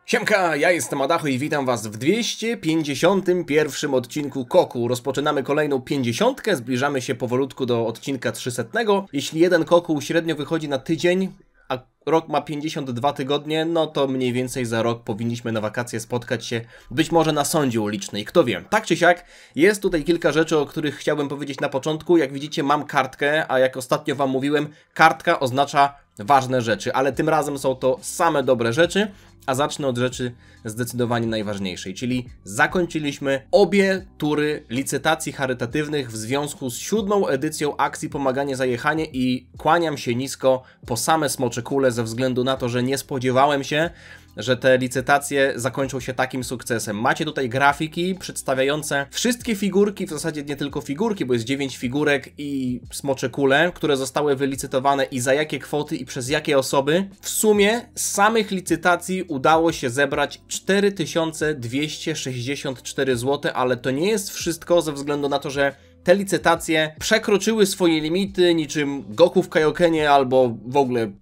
Siemka, ja jestem Adacho i witam was w 251 odcinku Koku. Rozpoczynamy kolejną 50, zbliżamy się powolutku do odcinka 300. Jeśli jeden Koku średnio wychodzi na tydzień, a rok ma 52 tygodnie, no to mniej więcej za rok powinniśmy na wakacje spotkać się być może na sądzie ulicznej, kto wie. Tak czy siak, jest tutaj kilka rzeczy, o których chciałbym powiedzieć na początku. Jak widzicie, mam kartkę, a jak ostatnio wam mówiłem, kartka oznacza ważne rzeczy, ale tym razem są to same dobre rzeczy. A zacznę od rzeczy zdecydowanie najważniejszej, czyli zakończyliśmy obie tury licytacji charytatywnych w związku z 7. edycją akcji Pomaganie za jechanie i kłaniam się nisko po same smocze kule ze względu na to, że nie spodziewałem się, że te licytacje zakończą się takim sukcesem. Macie tutaj grafiki przedstawiające wszystkie figurki, w zasadzie nie tylko figurki, bo jest 9 figurek i smocze kule, które zostały wylicytowane i za jakie kwoty i przez jakie osoby. W sumie z samych licytacji udało się zebrać 4264 zł, ale to nie jest wszystko ze względu na to, że te licytacje przekroczyły swoje limity niczym Goku w Kaiokenie albo w ogóle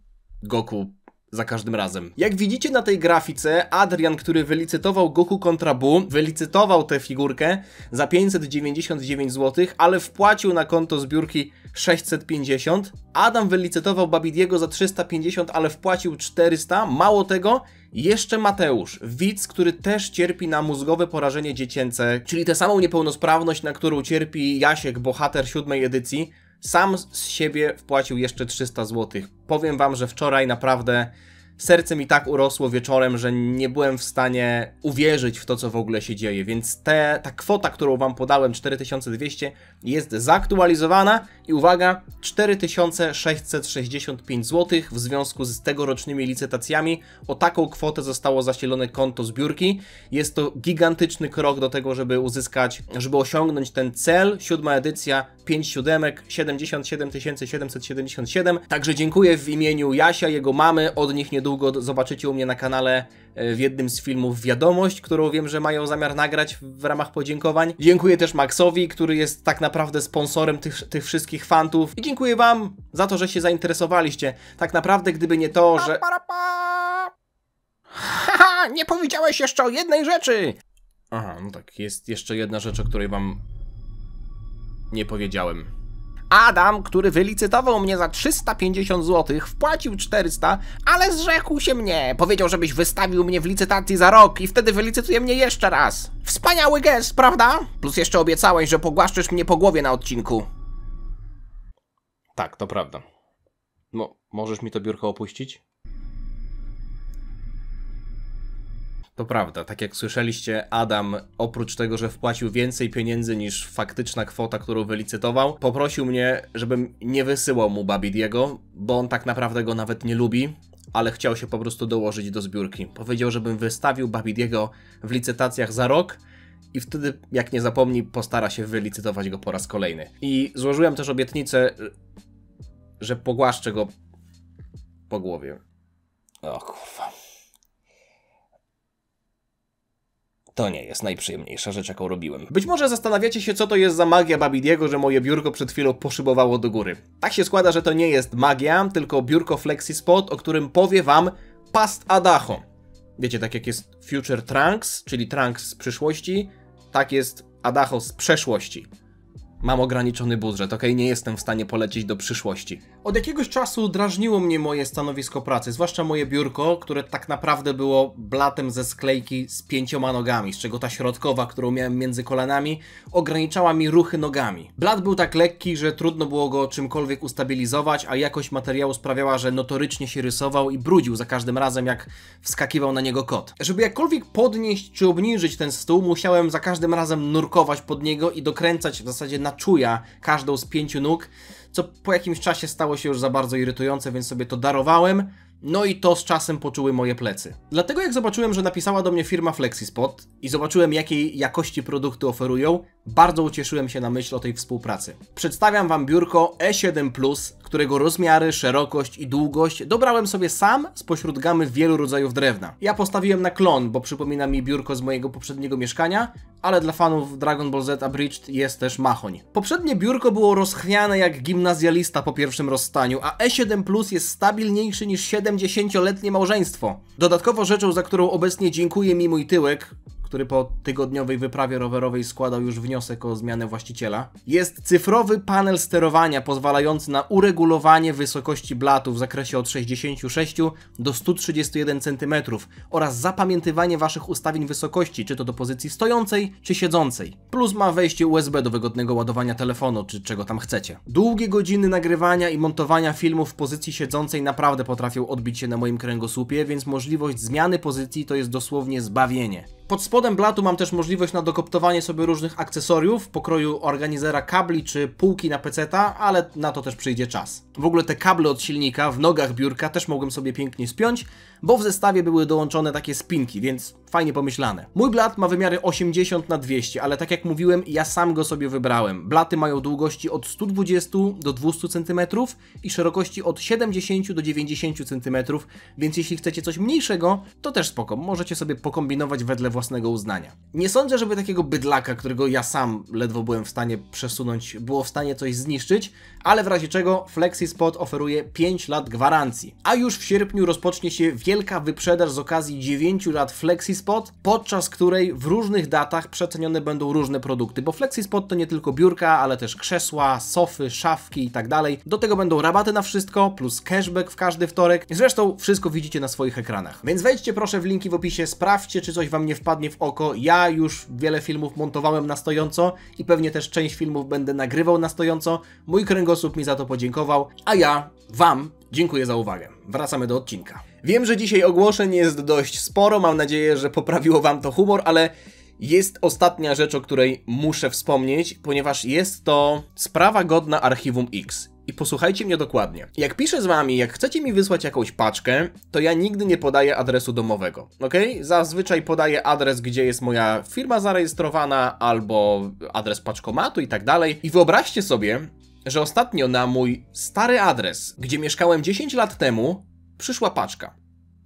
Goku za każdym razem. Jak widzicie na tej grafice, Adrian, który wylicytował Goku kontra Buu, wylicytował tę figurkę za 599 zł, ale wpłacił na konto zbiórki 650. Adam wylicytował Babidiego za 350, ale wpłacił 400. Mało tego, jeszcze Mateusz, widz, który też cierpi na mózgowe porażenie dziecięce, czyli tę samą niepełnosprawność, na którą cierpi Jasiek, bohater 7. edycji, sam z siebie wpłacił jeszcze 300 zł. Powiem wam, że wczoraj naprawdę serce mi tak urosło wieczorem, że nie byłem w stanie uwierzyć w to, co w ogóle się dzieje, więc ta kwota, którą wam podałem, 4200, jest zaktualizowana i uwaga, 4665 zł w związku z tegorocznymi licytacjami. O taką kwotę zostało zasilone konto zbiórki. Jest to gigantyczny krok do tego, żeby osiągnąć ten cel. 7. edycja, 5 siódemek, 77 777. Także dziękuję w imieniu Jasia, jego mamy, od nich niedługo zobaczycie u mnie na kanale w jednym z filmów wiadomość, którą wiem, że mają zamiar nagrać w ramach podziękowań. Dziękuję też Maxowi, który jest tak naprawdę sponsorem tych wszystkich fantów. I dziękuję wam za to, że się zainteresowaliście. Tak naprawdę, gdyby nie to, że... Haha, nie powiedziałeś jeszcze o jednej rzeczy! Aha, no tak, jest jeszcze jedna rzecz, o której wam nie powiedziałem. Adam, który wylicytował mnie za 350 zł, wpłacił 400, ale zrzekł się mnie. Powiedział, żebyś wystawił mnie w licytacji za rok i wtedy wylicytuje mnie jeszcze raz. Wspaniały gest, prawda? Plus jeszcze obiecałeś, że pogłaszczysz mnie po głowie na odcinku. Tak, to prawda. Możesz mi to biurko opuścić? To prawda, tak jak słyszeliście, Adam oprócz tego, że wpłacił więcej pieniędzy niż faktyczna kwota, którą wylicytował, poprosił mnie, żebym nie wysyłał mu Babidiego, bo on tak naprawdę go nawet nie lubi, ale chciał się po prostu dołożyć do zbiórki. Powiedział, żebym wystawił Babidiego w licytacjach za rok i wtedy, jak nie zapomni, postara się wylicytować go po raz kolejny. I złożyłem też obietnicę, że pogłaszczę go po głowie. O kurwa. To nie jest najprzyjemniejsza rzecz, jaką robiłem. Być może zastanawiacie się, co to jest za magia Babidiego, że moje biurko przed chwilą poszybowało do góry. Tak się składa, że to nie jest magia, tylko biurko FlexiSpot, o którym powie wam Past Adacho. Wiecie, tak jak jest Future Trunks, czyli Trunks z przyszłości, tak jest Adacho z przeszłości. Mam ograniczony budżet, okej, nie jestem w stanie polecieć do przyszłości. Od jakiegoś czasu drażniło mnie moje stanowisko pracy, zwłaszcza moje biurko, które tak naprawdę było blatem ze sklejki z 5 nogami, z czego ta środkowa, którą miałem między kolanami, ograniczała mi ruchy nogami. Blat był tak lekki, że trudno było go czymkolwiek ustabilizować, a jakość materiału sprawiała, że notorycznie się rysował i brudził za każdym razem, jak wskakiwał na niego kot. Żeby jakkolwiek podnieść czy obniżyć ten stół, musiałem za każdym razem nurkować pod niego i dokręcać w zasadzie na czuja każdą z 5 nóg, co po jakimś czasie stało się już za bardzo irytujące, więc sobie to darowałem, no i to z czasem poczuły moje plecy. Dlatego jak zobaczyłem, że napisała do mnie firma FlexiSpot i zobaczyłem, jakiej jakości produkty oferują, Bardzo ucieszyłem się na myśl o tej współpracy. Przedstawiam Wam biurko E7 Plus, którego rozmiary, szerokość i długość dobrałem sobie sam spośród gamy wielu rodzajów drewna. Ja postawiłem na klon, bo przypomina mi biurko z mojego poprzedniego mieszkania, ale dla fanów Dragon Ball Z Abridged jest też machoń. Poprzednie biurko było rozchwiane jak gimnazjalista po pierwszym rozstaniu, a E7 Plus jest stabilniejszy niż 70-letnie małżeństwo. Dodatkowo rzeczą, za którą obecnie dziękuję mi mój tyłek, który po tygodniowej wyprawie rowerowej składał już wniosek o zmianę właściciela, jest cyfrowy panel sterowania pozwalający na uregulowanie wysokości blatu w zakresie od 66 do 131 cm oraz zapamiętywanie Waszych ustawień wysokości, czy to do pozycji stojącej, czy siedzącej. Plus ma wejście USB do wygodnego ładowania telefonu, czy czego tam chcecie. Długie godziny nagrywania i montowania filmów w pozycji siedzącej naprawdę potrafią odbić się na moim kręgosłupie, więc możliwość zmiany pozycji to jest dosłownie zbawienie. Pod spodem blatu mam też możliwość na dokoptowanie sobie różnych akcesoriów w pokroju organizera kabli czy półki na peceta, ale na to też przyjdzie czas. W ogóle te kable od silnika w nogach biurka też mogłem sobie pięknie spiąć, bo w zestawie były dołączone takie spinki, więc fajnie pomyślane. Mój blat ma wymiary 80 na 200, ale tak jak mówiłem, ja sam go sobie wybrałem. Blaty mają długości od 120 do 200 cm i szerokości od 70 do 90 cm, więc jeśli chcecie coś mniejszego, to też spoko, możecie sobie pokombinować wedle własnego uznania. Nie sądzę, żeby takiego bydlaka, którego ja sam ledwo byłem w stanie przesunąć, było w stanie coś zniszczyć, ale w razie czego FlexiSpot oferuje 5 lat gwarancji. A już w sierpniu rozpocznie się wielka wyprzedaż z okazji 9 lat FlexiSpot, podczas której w różnych datach przecenione będą różne produkty, bo FlexiSpot to nie tylko biurka, ale też krzesła, sofy, szafki i tak dalej. Do tego będą rabaty na wszystko, plus cashback w każdy wtorek. Zresztą wszystko widzicie na swoich ekranach. Więc wejdźcie proszę w linki w opisie, sprawdźcie, czy coś Wam nie wpadnie w oko. Ja już wiele filmów montowałem na stojąco i pewnie też część filmów będę nagrywał na stojąco. Mój kręgosłup mi za to podziękował, a ja Wam dziękuję za uwagę. Wracamy do odcinka. Wiem, że dzisiaj ogłoszeń jest dość sporo, mam nadzieję, że poprawiło Wam to humor, ale jest ostatnia rzecz, o której muszę wspomnieć, ponieważ jest to sprawa godna Archiwum X. I posłuchajcie mnie dokładnie. Jak piszę z Wami, jak chcecie mi wysłać jakąś paczkę, to ja nigdy nie podaję adresu domowego, ok? Zazwyczaj podaję adres, gdzie jest moja firma zarejestrowana, albo adres paczkomatu i tak dalej. I wyobraźcie sobie, że ostatnio na mój stary adres, gdzie mieszkałem 10 lat temu, przyszła paczka.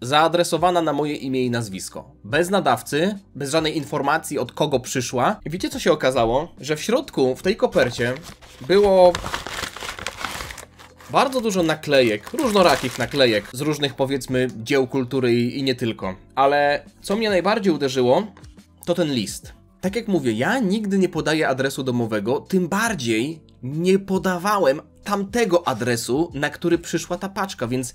Zaadresowana na moje imię i nazwisko. Bez nadawcy, bez żadnej informacji od kogo przyszła. I wiecie co się okazało? Że w środku, w tej kopercie, było bardzo dużo naklejek, różnorakich naklejek z różnych, powiedzmy, dzieł kultury i nie tylko. Ale co mnie najbardziej uderzyło, to ten list. Tak jak mówię, ja nigdy nie podaję adresu domowego, tym bardziej nie podawałem tamtego adresu, na który przyszła ta paczka, więc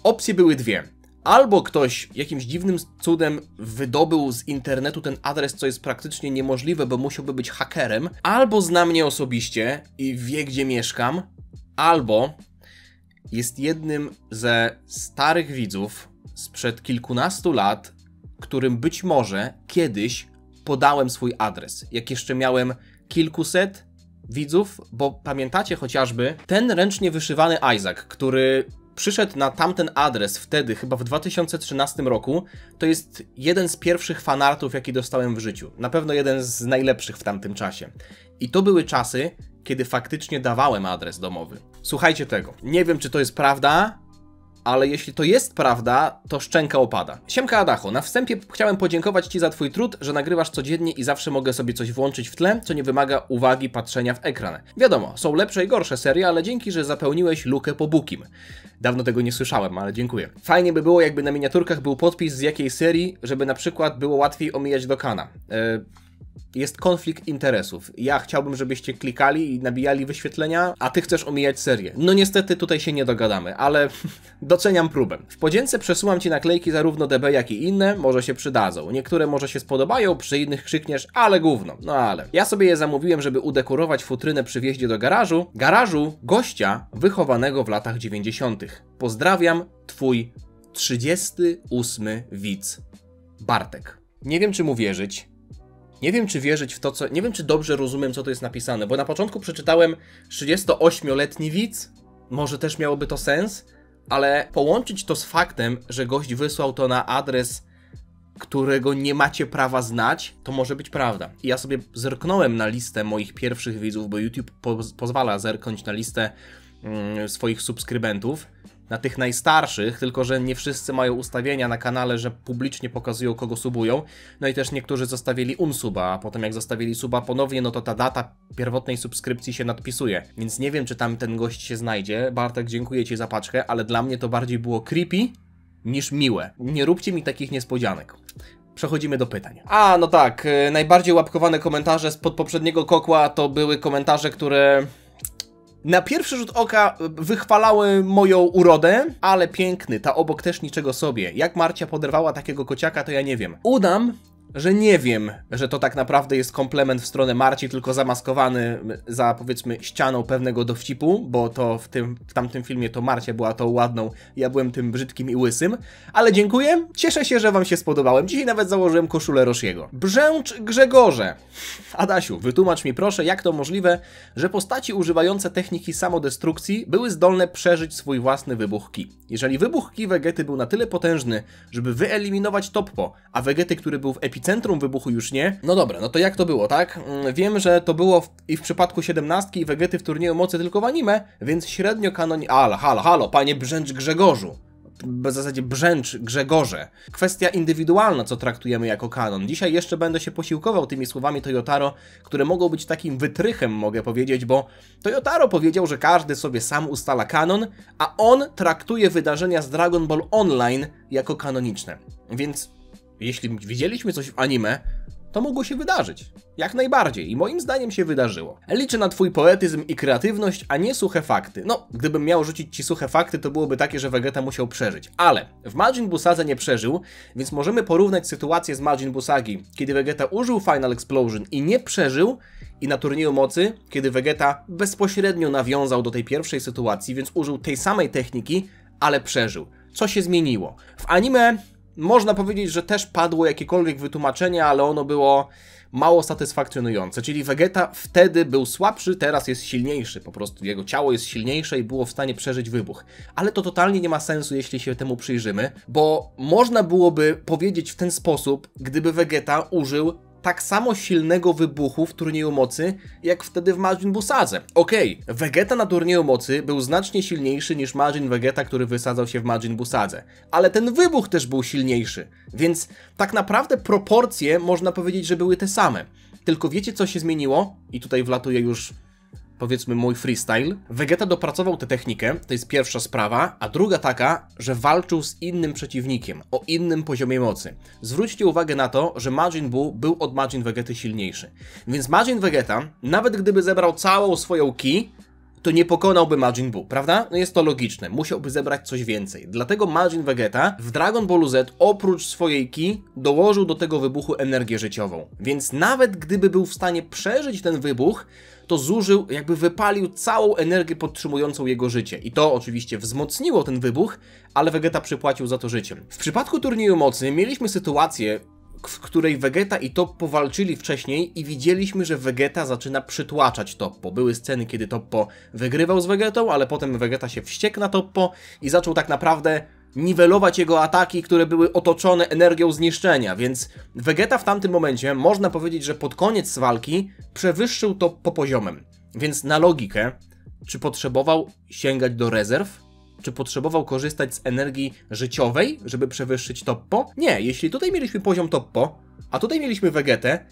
opcje były dwie. Albo ktoś jakimś dziwnym cudem wydobył z internetu ten adres, co jest praktycznie niemożliwe, bo musiałby być hakerem, albo zna mnie osobiście i wie, gdzie mieszkam, albo jest jednym ze starych widzów sprzed kilkunastu lat, którym być może kiedyś podałem swój adres, jak jeszcze miałem kilkuset widzów, bo pamiętacie chociażby ten ręcznie wyszywany Isaac, który przyszedł na tamten adres wtedy, chyba w 2013 roku, to jest jeden z pierwszych fanartów, jaki dostałem w życiu. Na pewno jeden z najlepszych w tamtym czasie. I to były czasy, kiedy faktycznie dawałem adres domowy. Słuchajcie tego. Nie wiem, czy to jest prawda, ale jeśli to jest prawda, to szczęka opada. Siemka Adacho, na wstępie chciałem podziękować Ci za Twój trud, że nagrywasz codziennie i zawsze mogę sobie coś włączyć w tle, co nie wymaga uwagi patrzenia w ekran. Wiadomo, są lepsze i gorsze serie, ale dzięki, że zapełniłeś lukę po Bukim. Dawno tego nie słyszałem, ale dziękuję. Fajnie by było, jakby na miniaturkach był podpis z jakiej serii, żeby na przykład było łatwiej omijać Dokana. Jest konflikt interesów. Ja chciałbym, żebyście klikali i nabijali wyświetlenia, a ty chcesz omijać serię. No niestety tutaj się nie dogadamy, ale doceniam próbę. W podzięce przesyłam ci naklejki zarówno DB, jak i inne, może się przydadzą. Niektóre może się spodobają, przy innych krzykniesz, ale gówno. No ale. Ja sobie je zamówiłem, żeby udekorować futrynę przy wjeździe do garażu gościa wychowanego w latach 90. Pozdrawiam, twój 38 widz, Bartek. Nie wiem, czy mu wierzyć. Nie wiem, czy wierzyć w to, co... Nie wiem, czy dobrze rozumiem, co to jest napisane, bo na początku przeczytałem 38-letni widz, może też miałoby to sens, ale połączyć to z faktem, że gość wysłał to na adres którego nie macie prawa znać, to może być prawda. I ja sobie zerknąłem na listę moich pierwszych widzów, bo YouTube pozwala zerknąć na listę swoich subskrybentów, na tych najstarszych, tylko że nie wszyscy mają ustawienia na kanale, że publicznie pokazują, kogo subują. No i też niektórzy zostawili unsuba, a potem jak zostawili suba ponownie, no to ta data pierwotnej subskrypcji się nadpisuje. Więc nie wiem, czy tam ten gość się znajdzie. Bartek, dziękuję Ci za paczkę, ale dla mnie to bardziej było creepy niż miłe. Nie róbcie mi takich niespodzianek. Przechodzimy do pytań. A, no tak, najbardziej łapkowane komentarze spod poprzedniego kokła to były komentarze, które na pierwszy rzut oka wychwalały moją urodę, ale piękny, ta obok też niczego sobie. Jak Marcia poderwała takiego kociaka, to ja nie wiem. Udam, że nie wiem, że to tak naprawdę jest komplement w stronę Marci, tylko zamaskowany za, powiedzmy, ścianą pewnego dowcipu, bo to w tamtym filmie to Marcia była tą ładną, ja byłem tym brzydkim i łysym. Ale dziękuję, cieszę się, że wam się spodobałem. Dzisiaj nawet założyłem koszulę Roshiego. Brzęcz Grzegorze. Adasiu, wytłumacz mi proszę, jak to możliwe, że postaci używające techniki samodestrukcji były zdolne przeżyć swój własny wybuch ki. Jeżeli wybuch ki Vegety był na tyle potężny, żeby wyeliminować Toppo, a Vegety, który był w epicentrum wybuchu już nie, no dobra, no to jak to było, tak? Wiem, że to było i w przypadku 17 i Vegety w turnieju mocy tylko w anime, więc średnio halo, panie Brzęcz Grzegorzu. W zasadzie Brzęcz Grzegorze. Kwestia indywidualna, co traktujemy jako kanon. Dzisiaj jeszcze będę się posiłkował tymi słowami Toyotaro, które mogą być takim wytrychem, mogę powiedzieć, bo Toyotaro powiedział, że każdy sobie sam ustala kanon, a on traktuje wydarzenia z Dragon Ball Online jako kanoniczne. Więc jeśli widzieliśmy coś w anime, to mogło się wydarzyć. Jak najbardziej. I moim zdaniem się wydarzyło. Liczę na twój poetyzm i kreatywność, a nie suche fakty. No, gdybym miał rzucić ci suche fakty, to byłoby takie, że Vegeta musiał przeżyć. Ale w Majin Buu Sadze nie przeżył, więc możemy porównać sytuację z Majin Buu Sagi, kiedy Vegeta użył Final Explosion i nie przeżył, i na turnieju mocy, kiedy Vegeta bezpośrednio nawiązał do tej pierwszej sytuacji, więc użył tej samej techniki, ale przeżył. Co się zmieniło? W anime można powiedzieć, że też padło jakiekolwiek wytłumaczenie, ale ono było mało satysfakcjonujące. Czyli Vegeta wtedy był słabszy, teraz jest silniejszy. Po prostu jego ciało jest silniejsze i było w stanie przeżyć wybuch. Ale to totalnie nie ma sensu, jeśli się temu przyjrzymy, bo można byłoby powiedzieć w ten sposób, gdyby Vegeta użył tak samo silnego wybuchu w turnieju mocy, jak wtedy w Majin Buu Sadze. Okej, Vegeta na turnieju mocy był znacznie silniejszy niż Majin Vegeta, który wysadzał się w Majin Buu Sadze. Ale ten wybuch też był silniejszy, więc tak naprawdę proporcje można powiedzieć, że były te same. Tylko wiecie, co się zmieniło? I tutaj wlatuje już, powiedzmy, mój freestyle. Vegeta dopracował tę technikę, to jest pierwsza sprawa, a druga taka, że walczył z innym przeciwnikiem, o innym poziomie mocy. Zwróćcie uwagę na to, że Majin Buu był od Majin Vegety silniejszy. Więc Majin Vegeta, nawet gdyby zebrał całą swoją ki, to nie pokonałby Majin Buu, prawda? No jest to logiczne, musiałby zebrać coś więcej. Dlatego Majin Vegeta w Dragon Ballu Z oprócz swojej ki dołożył do tego wybuchu energię życiową. Więc nawet gdyby był w stanie przeżyć ten wybuch, to zużył, jakby wypalił całą energię podtrzymującą jego życie. I to oczywiście wzmocniło ten wybuch, ale Vegeta przypłacił za to życiem. W przypadku turnieju mocy mieliśmy sytuację, w której Vegeta i Toppo walczyli wcześniej i widzieliśmy, że Vegeta zaczyna przytłaczać Toppo. Były sceny, kiedy Toppo wygrywał z Vegetą, ale potem Vegeta się wściekł na Toppo i zaczął tak naprawdę niwelować jego ataki, które były otoczone energią zniszczenia, więc Vegeta w tamtym momencie, można powiedzieć, że pod koniec walki przewyższył Toppo poziomem. Więc na logikę, czy potrzebował sięgać do rezerw? Czy potrzebował korzystać z energii życiowej, żeby przewyższyć Toppo? Nie, jeśli tutaj mieliśmy poziom Toppo, a tutaj mieliśmy Vegetę,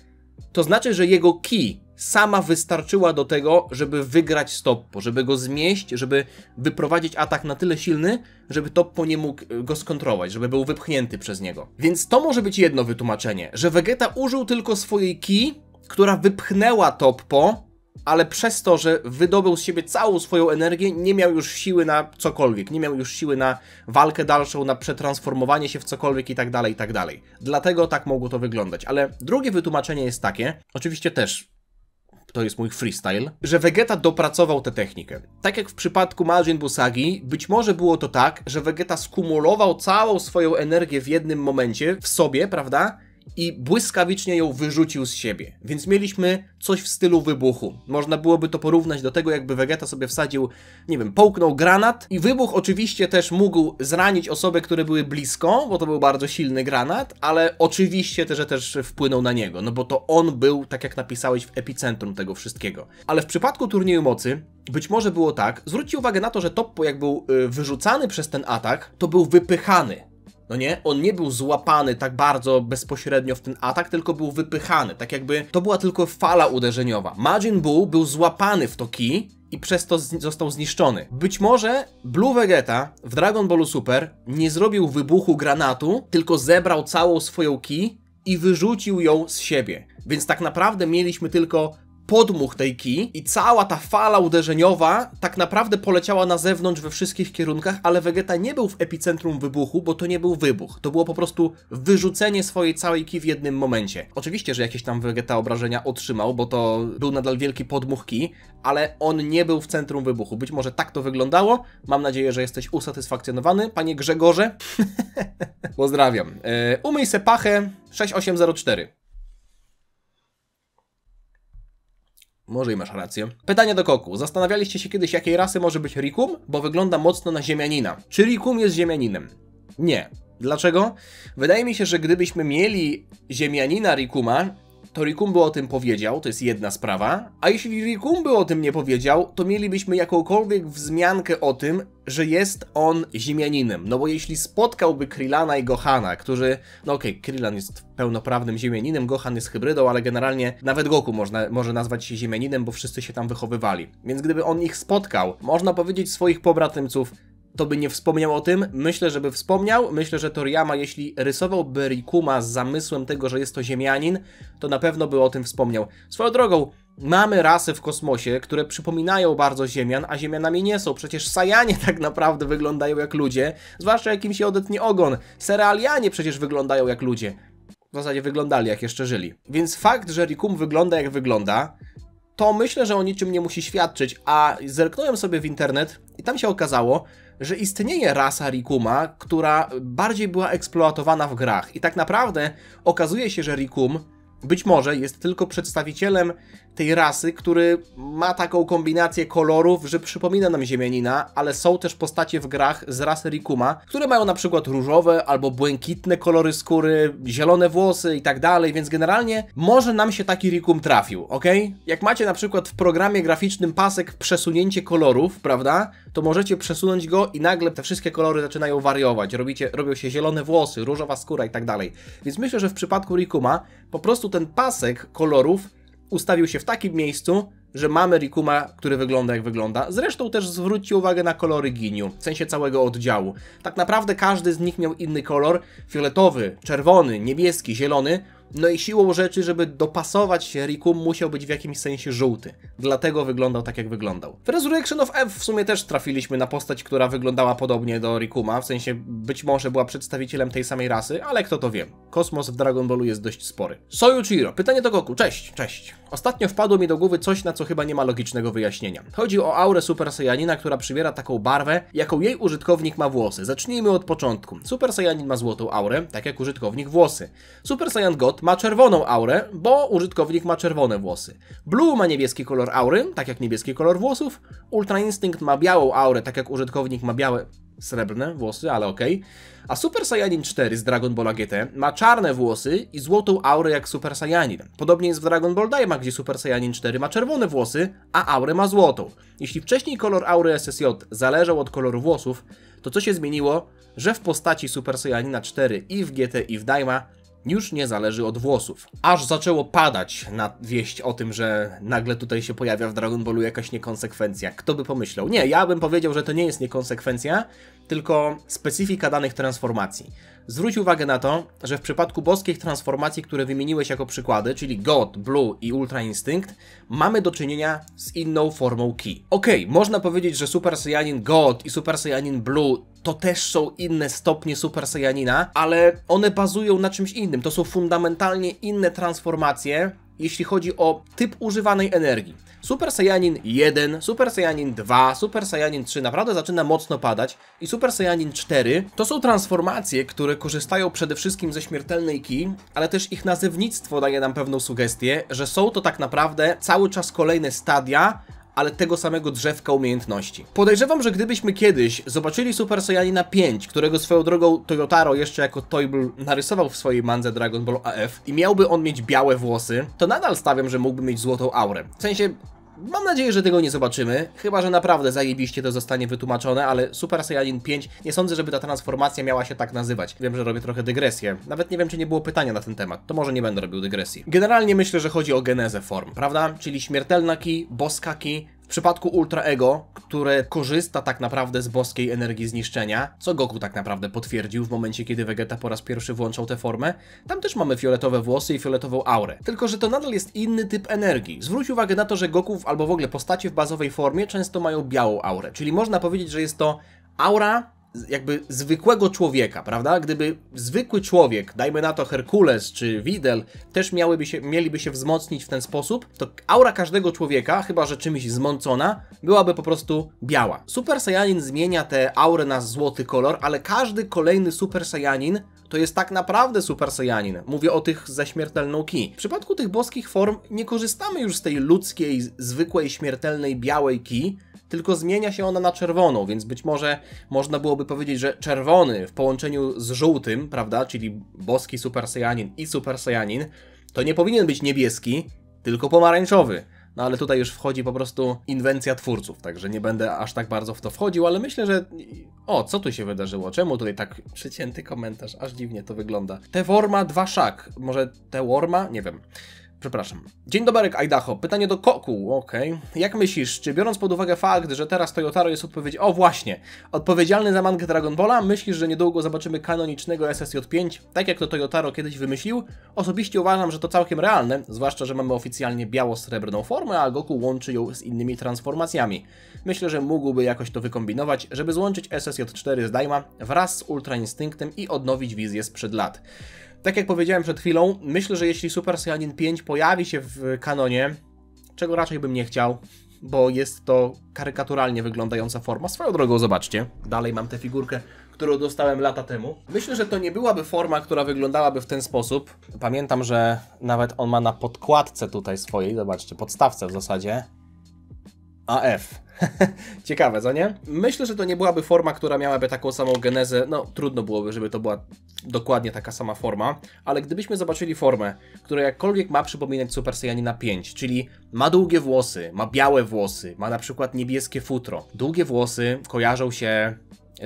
to znaczy, że jego ki sama wystarczyła do tego, żeby wygrać z Toppo, żeby go zmieść, żeby wyprowadzić atak na tyle silny, żeby Toppo nie mógł go skontrować, żeby był wypchnięty przez niego. Więc to może być jedno wytłumaczenie, że Vegeta użył tylko swojej ki, która wypchnęła Toppo, ale przez to, że wydobył z siebie całą swoją energię, nie miał już siły na cokolwiek, nie miał już siły na walkę dalszą, na przetransformowanie się w cokolwiek i tak dalej, i tak dalej. Dlatego tak mogło to wyglądać. Ale drugie wytłumaczenie jest takie, oczywiście też to jest mój freestyle, że Vegeta dopracował tę technikę. Tak jak w przypadku Majin Buu Sagi, być może było to tak, że Vegeta skumulował całą swoją energię w jednym momencie w sobie, prawda? i błyskawicznie ją wyrzucił z siebie. Więc mieliśmy coś w stylu wybuchu. Można byłoby to porównać do tego, jakby Vegeta sobie wsadził, nie wiem, połknął granat i wybuch oczywiście też mógł zranić osoby, które były blisko, bo to był bardzo silny granat, ale oczywiście też wpłynął na niego, no bo to on był, tak jak napisałeś, w epicentrum tego wszystkiego. Ale w przypadku turnieju mocy być może było tak, zwróćcie uwagę na to, że Toppo jak był wyrzucany przez ten atak, to był wypychany. No nie? On nie był złapany tak bardzo bezpośrednio w ten atak, tylko był wypychany. Tak jakby to była tylko fala uderzeniowa. Majin Buu był złapany w to ki i przez to został zniszczony. Być może Blue Vegeta w Dragon Ballu Super nie zrobił wybuchu granatu, tylko zebrał całą swoją ki i wyrzucił ją z siebie. Więc tak naprawdę mieliśmy tylko podmuch tej ki i cała ta fala uderzeniowa tak naprawdę poleciała na zewnątrz we wszystkich kierunkach, ale Vegeta nie był w epicentrum wybuchu, bo to nie był wybuch. To było po prostu wyrzucenie swojej całej ki w jednym momencie. Oczywiście, że jakieś tam Vegeta obrażenia otrzymał, bo to był nadal wielki podmuch ki, ale on nie był w centrum wybuchu. Być może tak to wyglądało. Mam nadzieję, że jesteś usatysfakcjonowany, panie Grzegorze. Pozdrawiam. Umyj se pachę 6804. Może i masz rację. Pytanie do Koku. Zastanawialiście się kiedyś, jakiej rasy może być Rikum? Bo wygląda mocno na ziemianina. Czy Rikum jest ziemianinem? Nie. Dlaczego? Wydaje mi się, że gdybyśmy mieli ziemianina Rikuma, to Rikum by o tym powiedział, to jest jedna sprawa. A jeśli Rikum by o tym nie powiedział, to mielibyśmy jakąkolwiek wzmiankę o tym, że jest on ziemianinem. No bo jeśli spotkałby Krillana i Gohana, którzy... No okej, Krillan jest pełnoprawnym ziemianinem, Gohan jest hybrydą, ale generalnie nawet Goku może nazwać się ziemianinem, bo wszyscy się tam wychowywali. Więc gdyby on ich spotkał, można powiedzieć swoich pobratymców, to by nie wspomniał o tym. Myślę, że by wspomniał. Myślę, że Toriyama, jeśli rysowałby Rikuma z zamysłem tego, że jest to ziemianin, to na pewno by o tym wspomniał. Swoją drogą, mamy rasy w kosmosie, które przypominają bardzo ziemian, a ziemianami nie są. Przecież Saiyanie tak naprawdę wyglądają jak ludzie, zwłaszcza jak im się odetnie ogon. Cerealianie przecież wyglądają jak ludzie. W zasadzie wyglądali, jak jeszcze żyli. Więc fakt, że Rikum wygląda jak wygląda, to myślę, że o niczym nie musi świadczyć, a zerknąłem sobie w internet i tam się okazało, że istnieje rasa Rikuma, która bardziej była eksploatowana w grach. I tak naprawdę okazuje się, że Rikum być może jest tylko przedstawicielem tej rasy, który ma taką kombinację kolorów, że przypomina nam ziemianina, ale są też postacie w grach z rasy Rikuma, które mają na przykład różowe albo błękitne kolory skóry, zielone włosy i tak dalej, więc generalnie może nam się taki Rikum trafił, ok? Jak macie na przykład w programie graficznym pasek przesunięcie kolorów, prawda, to możecie przesunąć go i nagle te wszystkie kolory zaczynają wariować, robią się zielone włosy, różowa skóra i tak dalej. Więc myślę, że w przypadku Rikuma po prostu ten pasek kolorów ustawił się w takim miejscu, że mamy Rikuma, który wygląda jak wygląda. Zresztą też zwróćcie uwagę na kolory Ginyu, w sensie całego oddziału. Tak naprawdę każdy z nich miał inny kolor, fioletowy, czerwony, niebieski, zielony. No i siłą rzeczy, żeby dopasować się, Rikum musiał być w jakimś sensie żółty. Dlatego wyglądał tak, jak wyglądał. W Resurrection of F w sumie też trafiliśmy na postać, która wyglądała podobnie do Rikuma. W sensie być może była przedstawicielem tej samej rasy, ale kto to wie. Kosmos w Dragon Ballu jest dość spory. Sojuchiro. Pytanie do Goku. Cześć, cześć. Ostatnio wpadło mi do głowy coś, na co chyba nie ma logicznego wyjaśnienia. Chodzi o aurę Super Saiyanina, która przybiera taką barwę, jaką jej użytkownik ma włosy. Zacznijmy od początku. Super Saiyanin ma złotą aurę, tak jak użytkownik włosy. Super Saiyan God ma czerwoną aurę, bo użytkownik ma czerwone włosy. Blue ma niebieski kolor aury, tak jak niebieski kolor włosów. Ultra Instinct ma białą aurę, tak jak użytkownik ma białe, srebrne włosy, ale okej. A Super Saiyanin 4 z Dragon Balla GT ma czarne włosy i złotą aurę jak Super Saiyanin. Podobnie jest w Dragon Ball Daima, gdzie Super Saiyanin 4 ma czerwone włosy, a aurę ma złotą. Jeśli wcześniej kolor aury SSJ zależał od koloru włosów, to co się zmieniło? Że w postaci Super Saiyanina 4 i w GT i w Daima już nie zależy od włosów. Aż zaczęło padać na wieść o tym, że nagle tutaj się pojawia w Dragon Ballu jakaś niekonsekwencja. Kto by pomyślał? Nie, ja bym powiedział, że to nie jest niekonsekwencja, tylko specyfika danych transformacji. Zwróć uwagę na to, że w przypadku boskich transformacji, które wymieniłeś jako przykłady, czyli God, Blue i Ultra Instinct, mamy do czynienia z inną formą ki. Okej, można powiedzieć, że Super Saiyanin God i Super Saiyanin Blue to też są inne stopnie Super Saiyanina, ale one bazują na czymś innym. To są fundamentalnie inne transformacje jeśli chodzi o typ używanej energii. Super Saiyanin 1, Super Saiyanin 2, Super Saiyanin 3 naprawdę zaczyna mocno padać i Super Saiyanin 4 to są transformacje, które korzystają przede wszystkim ze śmiertelnej ki, ale też ich nazewnictwo daje nam pewną sugestię, że są to tak naprawdę cały czas kolejne stadia, ale tego samego drzewka umiejętności. Podejrzewam, że gdybyśmy kiedyś zobaczyli Super Saiyanina 5, którego swoją drogą Toyotaro jeszcze jako Toyble narysował w swojej mandze Dragon Ball AF i miałby on mieć białe włosy, to nadal stawiam, że mógłby mieć złotą aurę. W sensie, mam nadzieję, że tego nie zobaczymy, chyba że naprawdę zajebiście to zostanie wytłumaczone, ale Super Saiyanin 5, nie sądzę, żeby ta transformacja miała się tak nazywać. Wiem, że robię trochę dygresję, nawet nie wiem, czy nie było pytania na ten temat, to może nie będę robił dygresji. Generalnie myślę, że chodzi o genezę form, prawda? Czyli śmiertelna ki, boska ki, w przypadku Ultra Ego, które korzysta tak naprawdę z boskiej energii zniszczenia, co Goku tak naprawdę potwierdził w momencie, kiedy Vegeta po raz pierwszy włączał tę formę, tam też mamy fioletowe włosy i fioletową aurę. Tylko że to nadal jest inny typ energii. Zwróć uwagę na to, że Goku albo w ogóle postacie w bazowej formie często mają białą aurę, czyli można powiedzieć, że jest to aura jakby zwykłego człowieka, prawda? Gdyby zwykły człowiek, dajmy na to Herkules czy Videl, też mieliby się wzmocnić w ten sposób, to aura każdego człowieka, chyba że czymś zmącona, byłaby po prostu biała. Super Saiyanin zmienia tę aurę na złoty kolor, ale każdy kolejny Super Saiyanin to jest tak naprawdę Super Saiyanin. Mówię o tych ze śmiertelną ki. W przypadku tych boskich form nie korzystamy już z tej ludzkiej, zwykłej, śmiertelnej, białej ki, tylko zmienia się ona na czerwoną, więc być może można byłoby powiedzieć, że czerwony w połączeniu z żółtym, prawda, czyli boski Super Saiyanin i Super Saiyanin, to nie powinien być niebieski, tylko pomarańczowy. No ale tutaj już wchodzi po prostu inwencja twórców, także nie będę aż tak bardzo w to wchodził, ale myślę, że... O, co tu się wydarzyło? Czemu tutaj tak przycięty komentarz? Aż dziwnie to wygląda. Teworma 2 Szak. Może Teworma? Nie wiem. Przepraszam. Dzień dobry, Idaho. Pytanie do Koku. Okej. Jak myślisz, czy biorąc pod uwagę fakt, że teraz Toyotaro jest odpowiedzialny za mangę Dragon Balla, myślisz, że niedługo zobaczymy kanonicznego SSJ5, tak jak to Toyotaro kiedyś wymyślił? Osobiście uważam, że to całkiem realne, zwłaszcza, że mamy oficjalnie biało-srebrną formę, a Goku łączy ją z innymi transformacjami. Myślę, że mógłby jakoś to wykombinować, żeby złączyć SSJ4 z Daima wraz z Ultra Instynktem i odnowić wizję sprzed lat. Tak jak powiedziałem przed chwilą, myślę, że jeśli Super Saiyanin 5 pojawi się w kanonie, czego raczej bym nie chciał, bo jest to karykaturalnie wyglądająca forma. Swoją drogą, zobaczcie, dalej mam tę figurkę, którą dostałem lata temu. Myślę, że to nie byłaby forma, która wyglądałaby w ten sposób. Pamiętam, że nawet on ma na podkładce tutaj swojej, zobaczcie, podstawce w zasadzie, AF. Ciekawe, co nie? Myślę, że to nie byłaby forma, która miałaby taką samą genezę, no trudno byłoby, żeby to była dokładnie taka sama forma, ale gdybyśmy zobaczyli formę, która jakkolwiek ma przypominać Super Saiyanina 5, czyli ma długie włosy, ma białe włosy, ma na przykład niebieskie futro. Długie włosy kojarzą się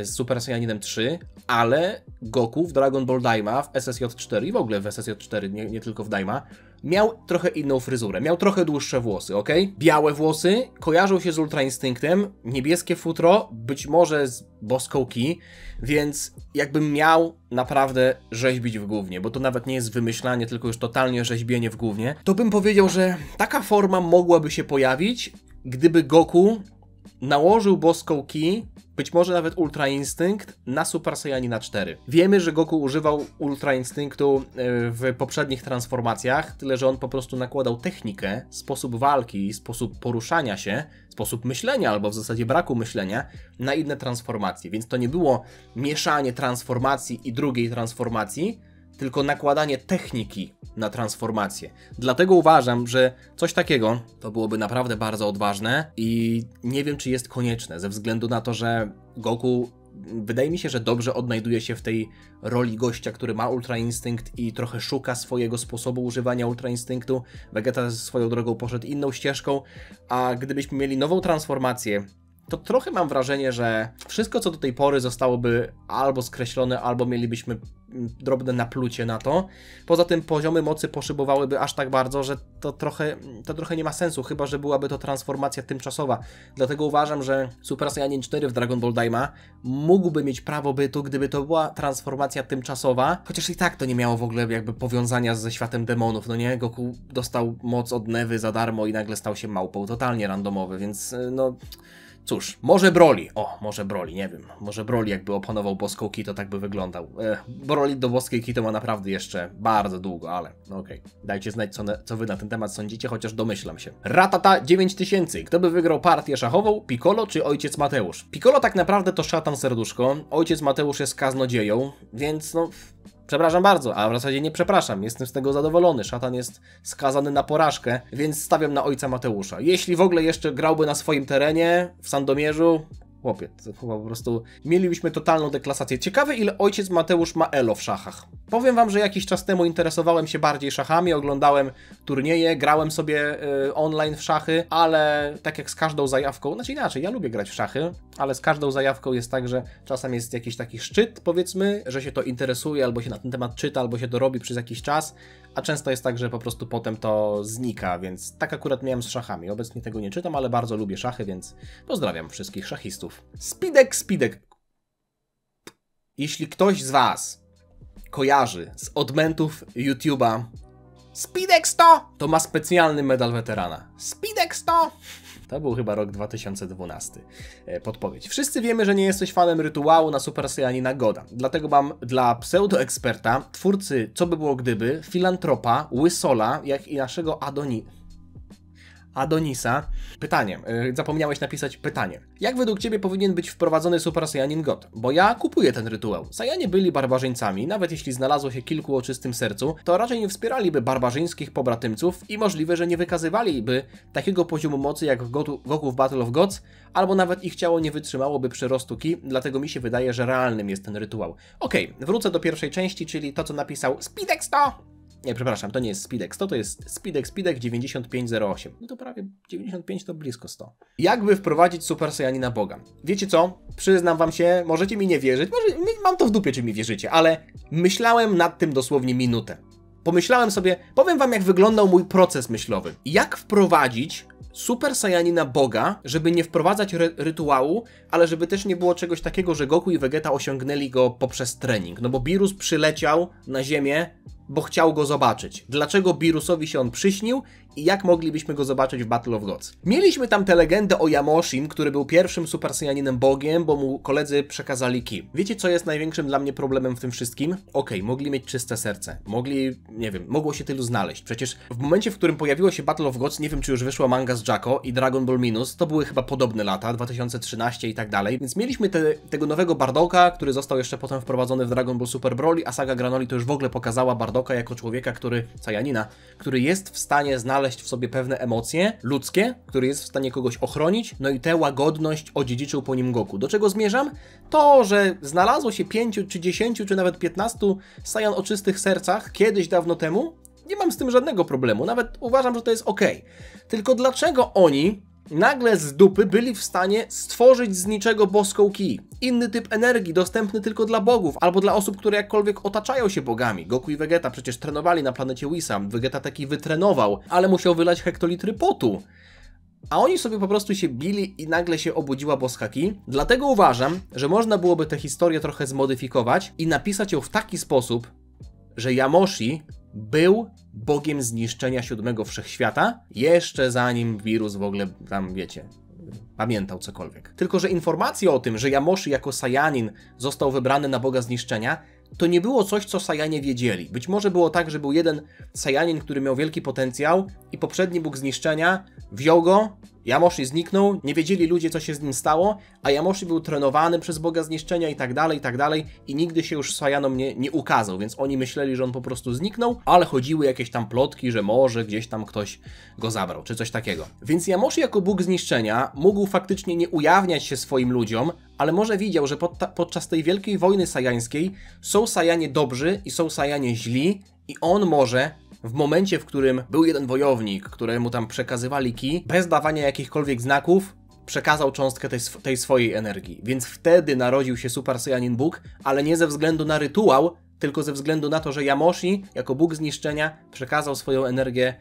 z Super Saiyaninem 3, ale Goku w Dragon Ball Daima, w SSJ4 i w ogóle w SSJ4, nie tylko w Daima, miał trochę inną fryzurę, miał trochę dłuższe włosy, ok? Białe włosy kojarzą się z Ultra Instynktem, niebieskie futro, być może z boską ki, więc jakbym miał naprawdę rzeźbić w gównie, bo to nawet nie jest wymyślanie, tylko już totalnie rzeźbienie w gównie, to bym powiedział, że taka forma mogłaby się pojawić, gdyby Goku nałożył boską ki, być może nawet Ultra Instynkt, na Super Saiyanina 4. Wiemy, że Goku używał Ultra Instynktu w poprzednich transformacjach, tyle że on po prostu nakładał technikę, sposób walki, sposób poruszania się, sposób myślenia, albo w zasadzie braku myślenia, na inne transformacje. Więc to nie było mieszanie transformacji i drugiej transformacji, tylko nakładanie techniki na transformację. Dlatego uważam, że coś takiego to byłoby naprawdę bardzo odważne i nie wiem, czy jest konieczne, ze względu na to, że Goku wydaje mi się, że dobrze odnajduje się w tej roli gościa, który ma Ultra Instynkt i trochę szuka swojego sposobu używania Ultra Instynktu. Vegeta swoją drogą poszedł inną ścieżką, a gdybyśmy mieli nową transformację, to trochę mam wrażenie, że wszystko, co do tej pory zostałoby albo skreślone, albo mielibyśmy drobne naplucie na to. Poza tym poziomy mocy poszybowałyby aż tak bardzo, że to trochę nie ma sensu, chyba że byłaby to transformacja tymczasowa. Dlatego uważam, że Super Saiyanin 4 w Dragon Ball Daima mógłby mieć prawo bytu, gdyby to była transformacja tymczasowa, chociaż i tak to nie miało w ogóle jakby powiązania ze światem demonów, no nie? Goku dostał moc od Newy za darmo i nagle stał się małpą, totalnie randomowy, więc no... Cóż, może Broly. O, może Broly, nie wiem. Może Broly jakby opanował boską ki, to tak by wyglądał. Broly do boskiej ki to ma naprawdę jeszcze bardzo długo, ale no okej. Dajcie znać, co wy na ten temat sądzicie, chociaż domyślam się. Ratata 9000. Kto by wygrał partię szachową? Piccolo czy ojciec Mateusz? Piccolo tak naprawdę to szatan serduszko. Ojciec Mateusz jest kaznodzieją, więc no... Przepraszam bardzo, a w zasadzie nie przepraszam, jestem z tego zadowolony. Szatan jest skazany na porażkę, więc stawiam na ojca Mateusza. Jeśli w ogóle jeszcze grałby na swoim terenie, w Sandomierzu, chłopie, to chyba po prostu mielibyśmy totalną deklasację. Ciekawe, ile ojciec Mateusz ma elo w szachach. Powiem wam, że jakiś czas temu interesowałem się bardziej szachami, oglądałem turnieje, grałem sobie online w szachy, ale tak jak z każdą zajawką, znaczy inaczej, ja lubię grać w szachy, ale z każdą zajawką jest tak, że czasem jest jakiś taki szczyt, powiedzmy, że się to interesuje, albo się na ten temat czyta, albo się to robi przez jakiś czas, a często jest tak, że po prostu potem to znika, więc tak akurat miałem z szachami. Obecnie tego nie czytam, ale bardzo lubię szachy, więc pozdrawiam wszystkich szachistów. Speedek. Jeśli ktoś z was kojarzy z odmentów YouTube'a Speedek 100, to ma specjalny medal weterana. Speedek 100! To był chyba rok 2012. Podpowiedź. Wszyscy wiemy, że nie jesteś fanem rytuału na Super Saiyanina Goda. Dlatego mam dla pseudoeksperta, twórcy Co by było gdyby, filantropa, Łysola, jak i naszego Adonisa. Pytanie. Zapomniałeś napisać pytanie. Jak według ciebie powinien być wprowadzony Super Saiyanin God? Bo ja kupuję ten rytuał. Saiyanie byli barbarzyńcami, nawet jeśli znalazło się kilku o czystym sercu, to raczej nie wspieraliby barbarzyńskich pobratymców i możliwe, że nie wykazywaliby takiego poziomu mocy jak w Goku w Battle of Gods, albo nawet ich ciało nie wytrzymałoby przyrostu ki, dlatego mi się wydaje, że realnym jest ten rytuał. Okej, wrócę do pierwszej części, czyli to, co napisał Speedek 100! Nie, przepraszam, to nie jest Speedek 100, to jest Speedek 9508. No to prawie 95 to blisko 100. Jakby wprowadzić Super Saiyanina Boga? Wiecie co? Przyznam wam się, możecie mi nie wierzyć, mam to w dupie, czy mi wierzycie, ale myślałem nad tym dosłownie minutę. Pomyślałem sobie, powiem wam, jak wyglądał mój proces myślowy. Jak wprowadzić Super Saiyanina Boga, żeby nie wprowadzać rytuału, ale żeby też nie było czegoś takiego, że Goku i Vegeta osiągnęli go poprzez trening. No bo Beerus przyleciał na Ziemię, bo chciał go zobaczyć. Dlaczego Beerusowi się on przyśnił i jak moglibyśmy go zobaczyć w Battle of Gods? Mieliśmy tam tę legendę o Yamoshim, który był pierwszym Super Saiyaninem Bogiem, bo mu koledzy przekazali ki. Wiecie, co jest największym dla mnie problemem w tym wszystkim? Okej, mogli mieć czyste serce. Nie wiem, mogło się tylu znaleźć. Przecież w momencie, w którym pojawiło się Battle of Gods, nie wiem, czy już wyszła manga z Jacko i Dragon Ball Minus, to były chyba podobne lata, 2013 i tak dalej, więc mieliśmy tego nowego Bardoka, który został jeszcze potem wprowadzony w Dragon Ball Super Broly, a saga Granoli to już w ogóle pokazała Bardoka jako człowieka, Saiyanina, który jest w stanie znaleźć w sobie pewne emocje ludzkie, który jest w stanie kogoś ochronić, no i tę łagodność odziedziczył po nim Goku. Do czego zmierzam? To, że znalazło się 5 czy 10 czy nawet 15 Saiyan o czystych sercach kiedyś dawno temu, nie mam z tym żadnego problemu, nawet uważam, że to jest okej. Tylko dlaczego oni nagle z dupy byli w stanie stworzyć z niczego boską ki? Inny typ energii, dostępny tylko dla bogów, albo dla osób, które jakkolwiek otaczają się bogami. Goku i Vegeta przecież trenowali na planecie Whis. Vegeta taki wytrenował, ale musiał wylać hektolitry potu. A oni sobie po prostu się bili i nagle się obudziła boska ki. Dlatego uważam, że można byłoby tę historię trochę zmodyfikować i napisać ją w taki sposób, że Yamoshi był bogiem zniszczenia siódmego wszechświata, jeszcze zanim wirus w ogóle tam, wiecie, pamiętał cokolwiek. Tylko że informacja o tym, że Yamoshi jako Saiyanin został wybrany na boga zniszczenia, to nie było coś, co Saiyanie wiedzieli. Być może było tak, że był jeden Saiyanin, który miał wielki potencjał i poprzedni bóg zniszczenia wziął go, Yamoshi zniknął, nie wiedzieli ludzie, co się z nim stało, a Yamoshi był trenowany przez boga zniszczenia i tak dalej i nigdy się już Saiyanom nie ukazał, więc oni myśleli, że on po prostu zniknął, ale chodziły jakieś tam plotki, że może gdzieś tam ktoś go zabrał, czy coś takiego. Więc Yamoshi jako bóg zniszczenia mógł faktycznie nie ujawniać się swoim ludziom, ale może widział, że podczas tej wielkiej wojny saijańskiej są Saiyanie dobrzy i są Saiyanie źli i on może w momencie, w którym był jeden wojownik, któremu tam przekazywali ki, bez dawania jakichkolwiek znaków, przekazał cząstkę tej swojej energii. Więc wtedy narodził się Super Saiyanin Bóg, ale nie ze względu na rytuał, tylko ze względu na to, że Yamoshi, jako Bóg zniszczenia, przekazał swoją energię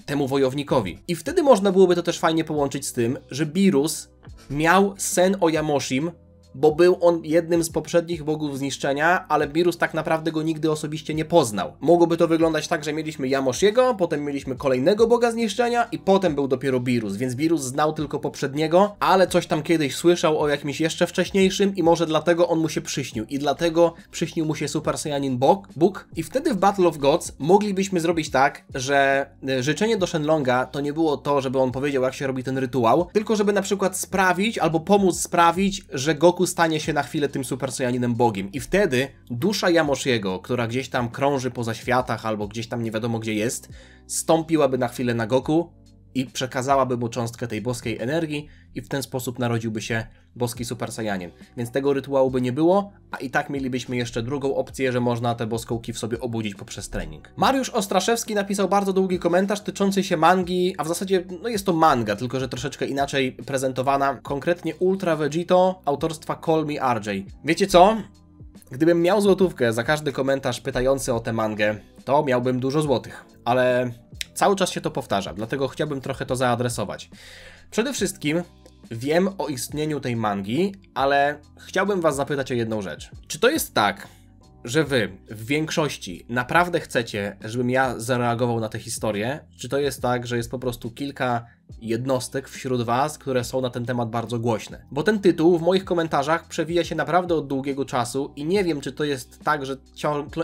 temu wojownikowi. I wtedy można byłoby to też fajnie połączyć z tym, że Beerus miał sen o Yamoshim, bo był on jednym z poprzednich bogów zniszczenia, ale Beerus tak naprawdę go nigdy osobiście nie poznał. Mogłoby to wyglądać tak, że mieliśmy Yamoshiego, potem mieliśmy kolejnego boga zniszczenia i potem był dopiero Beerus, więc Beerus znał tylko poprzedniego, ale coś tam kiedyś słyszał o jakimś jeszcze wcześniejszym i może dlatego on mu się przyśnił i dlatego przyśnił mu się Super Saiyanin Bóg i wtedy w Battle of Gods moglibyśmy zrobić tak, że życzenie do Shenlonga to nie było to, żeby on powiedział, jak się robi ten rytuał, tylko żeby na przykład sprawić albo pomóc sprawić, że Goku stanie się na chwilę tym Super Saiyaninem Bogiem i wtedy dusza Yamoshiego, która gdzieś tam krąży poza światach albo gdzieś tam nie wiadomo gdzie jest, stąpiłaby na chwilę na Goku i przekazałaby mu cząstkę tej boskiej energii i w ten sposób narodziłby się boski Super Saiyanin. Więc tego rytuału by nie było, a i tak mielibyśmy jeszcze drugą opcję, że można te boskołki w sobie obudzić poprzez trening. Mariusz Ostraszewski napisał bardzo długi komentarz tyczący się mangi, a w zasadzie no jest to manga, tylko że troszeczkę inaczej prezentowana, konkretnie Ultra Vegito autorstwa Call Me RJ. Wiecie co? Gdybym miał złotówkę za każdy komentarz pytający o tę mangę, to miałbym dużo złotych, ale cały czas się to powtarza, dlatego chciałbym trochę to zaadresować. Przede wszystkim wiem o istnieniu tej mangi, ale chciałbym was zapytać o jedną rzecz. Czy to jest tak, że wy w większości naprawdę chcecie, żebym ja zareagował na tę historię? Czy to jest tak, że jest po prostu kilka jednostek wśród was, które są na ten temat bardzo głośne? Bo ten tytuł w moich komentarzach przewija się naprawdę od długiego czasu i nie wiem, czy to jest tak, że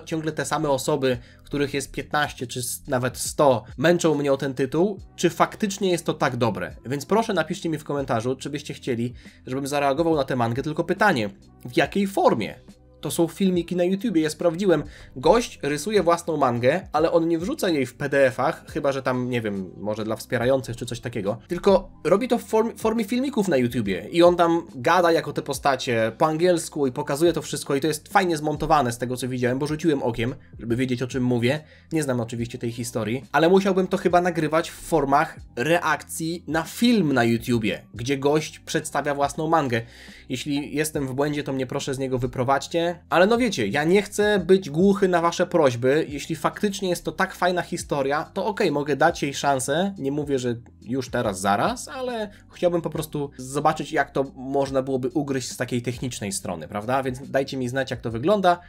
ciągle te same osoby, których jest 15 czy nawet 100, męczą mnie o ten tytuł, czy faktycznie jest to tak dobre. Więc proszę napiszcie mi w komentarzu, czy byście chcieli, żebym zareagował na tę mangę, tylko pytanie, w jakiej formie? To są filmiki na YouTubie, ja sprawdziłem. Gość rysuje własną mangę, ale on nie wrzuca jej w PDF-ach, chyba że tam, nie wiem, może dla wspierających czy coś takiego, tylko robi to w formie filmików na YouTubie i on tam gada jako te postacie po angielsku i pokazuje to wszystko i to jest fajnie zmontowane z tego co widziałem, bo rzuciłem okiem, żeby wiedzieć o czym mówię. Nie znam oczywiście tej historii, ale musiałbym to chyba nagrywać w formach reakcji na film na YouTubie, gdzie gość przedstawia własną mangę. Jeśli jestem w błędzie, to mnie proszę z niego wyprowadźcie. Ale no wiecie, ja nie chcę być głuchy na wasze prośby. Jeśli faktycznie jest to tak fajna historia, to okej, mogę dać jej szansę. Nie mówię, że już teraz, zaraz, ale chciałbym po prostu zobaczyć, jak to można byłoby ugryźć z takiej technicznej strony, prawda? Więc dajcie mi znać, jak to wygląda.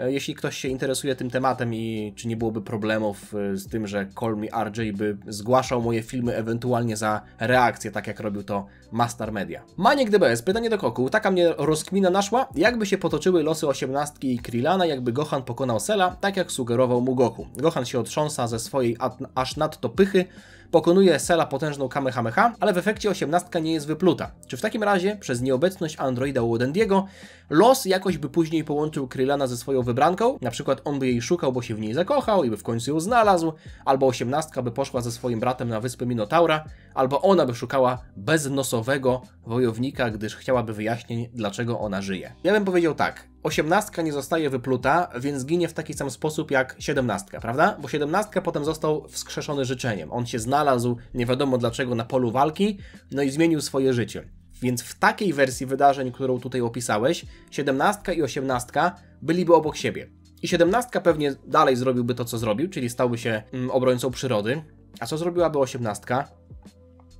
Jeśli ktoś się interesuje tym tematem i czy nie byłoby problemów z tym, że Call Me RJ by zgłaszał moje filmy ewentualnie za reakcję, tak jak robił to Master Media. Maniek DBS, pytanie do Koku. Taka mnie rozkmina naszła. Jakby się potoczyły losy 18 i Krillana, jakby Gohan pokonał Cella, tak jak sugerował mu Goku. Gohan się otrząsa ze swojej aż nadto pychy, pokonuje Cella potężną Kamehameha, ale w efekcie 18 nie jest wypluta. Czy w takim razie, przez nieobecność androida Wodendiego, los jakoś by później połączył Krillana ze swoją wybranką? Na przykład on by jej szukał, bo się w niej zakochał i by w końcu ją znalazł, albo 18 by poszła ze swoim bratem na wyspę Minotaura, albo ona by szukała beznosowego wojownika, gdyż chciałaby wyjaśnień, dlaczego ona żyje. Ja bym powiedział tak. 18 nie zostaje wypluta, więc ginie w taki sam sposób jak 17, prawda? Bo 17 potem został wskrzeszony życzeniem. On się znalazł, nie wiadomo dlaczego, na polu walki, no i zmienił swoje życie. Więc w takiej wersji wydarzeń, którą tutaj opisałeś, 17 i 18 byliby obok siebie. I 17 pewnie dalej zrobiłby to, co zrobił, czyli stałby się obrońcą przyrody. A co zrobiłaby 18?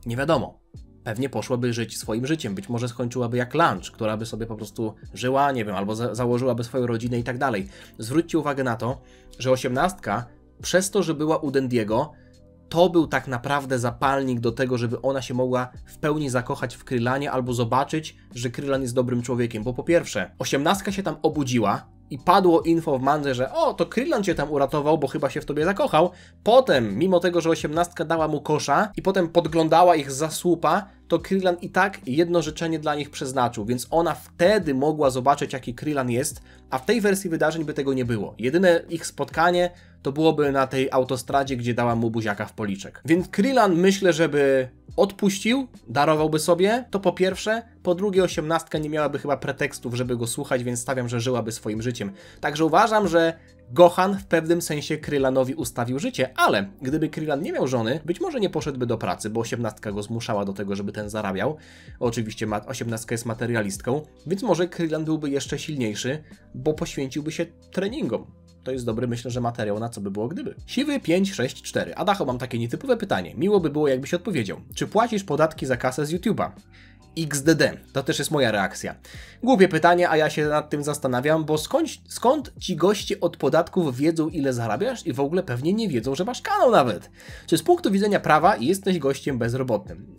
Nie wiadomo. Pewnie poszłaby żyć swoim życiem, być może skończyłaby jak Lunch, która by sobie po prostu żyła, nie wiem, albo założyłaby swoją rodzinę i tak dalej. Zwróćcie uwagę na to, że 18 przez to, że była u Dendiego, to był tak naprawdę zapalnik do tego, żeby ona się mogła w pełni zakochać w Krillanie albo zobaczyć, że Krillan jest dobrym człowiekiem, bo po pierwsze, 18 się tam obudziła i padło info w mandze, że o, to Krillan cię tam uratował, bo chyba się w tobie zakochał. Potem, mimo tego, że 18 dała mu kosza i potem podglądała ich zza słupa, to Krillan i tak jedno życzenie dla nich przeznaczył, więc ona wtedy mogła zobaczyć, jaki Krillan jest, a w tej wersji wydarzeń by tego nie było. Jedyne ich spotkanie to byłoby na tej autostradzie, gdzie dała mu buziaka w policzek. Więc Krillan, myślę, żeby odpuścił, darowałby sobie, to po pierwsze, po drugie 18 nie miałaby chyba pretekstów, żeby go słuchać, więc stawiam, że żyłaby swoim życiem. Także uważam, że Gohan w pewnym sensie Krillanowi ustawił życie, ale gdyby Krillan nie miał żony, być może nie poszedłby do pracy, bo 18 go zmuszała do tego, żeby ten zarabiał. Oczywiście 18 jest materialistką, więc może Krillan byłby jeszcze silniejszy, bo poświęciłby się treningom. To jest dobry, myślę, że materiał na co by było gdyby. Siwy 564. Adacho, mam takie nietypowe pytanie. Miło by było, jakbyś odpowiedział. Czy płacisz podatki za kasę z YouTube'a? XDD. To też jest moja reakcja. Głupie pytanie, a ja się nad tym zastanawiam, bo skąd ci goście od podatków wiedzą, ile zarabiasz i w ogóle pewnie nie wiedzą, że masz kanał nawet. Czy z punktu widzenia prawa jesteś gościem bezrobotnym?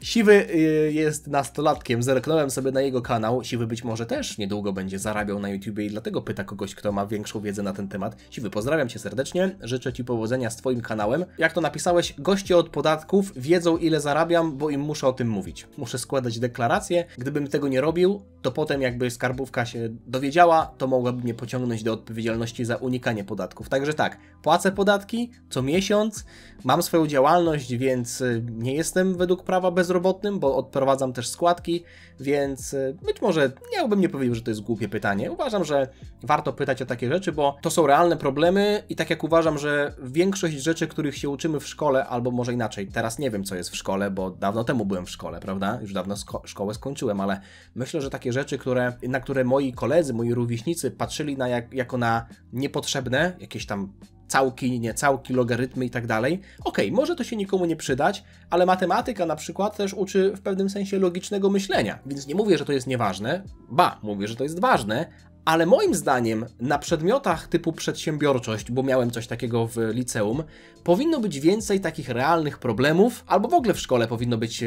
Siwy jest nastolatkiem, zerknąłem sobie na jego kanał. Siwy być może też niedługo będzie zarabiał na YouTubie i dlatego pyta kogoś, kto ma większą wiedzę na ten temat. Siwy, pozdrawiam cię serdecznie, życzę ci powodzenia z twoim kanałem. Jak to napisałeś, goście od podatków wiedzą, ile zarabiam, bo im muszę o tym mówić. Muszę składać deklaracje. Gdybym tego nie robił, to potem jakby skarbówka się dowiedziała, to mogłaby mnie pociągnąć do odpowiedzialności za unikanie podatków. Także tak, płacę podatki co miesiąc, mam swoją działalność, więc nie jestem według prawa bezrobotnym, bo odprowadzam też składki, więc być może ja bym nie powiedział, że to jest głupie pytanie. Uważam, że warto pytać o takie rzeczy, bo to są realne problemy i tak jak uważam, że większość rzeczy, których się uczymy w szkole, albo może inaczej, teraz nie wiem, co jest w szkole, bo dawno temu byłem w szkole, prawda? Już dawno szkołę skończyłem, ale myślę, że takie rzeczy, na które moi koledzy, moi rówieśnicy patrzyli jako na niepotrzebne, jakieś tam całki, niecałki, logarytmy i tak dalej. Okej, może to się nikomu nie przydać, ale matematyka na przykład też uczy w pewnym sensie logicznego myślenia, więc nie mówię, że to jest nieważne, mówię, że to jest ważne, ale moim zdaniem na przedmiotach typu przedsiębiorczość, bo miałem coś takiego w liceum, powinno być więcej takich realnych problemów, albo w ogóle w szkole powinno być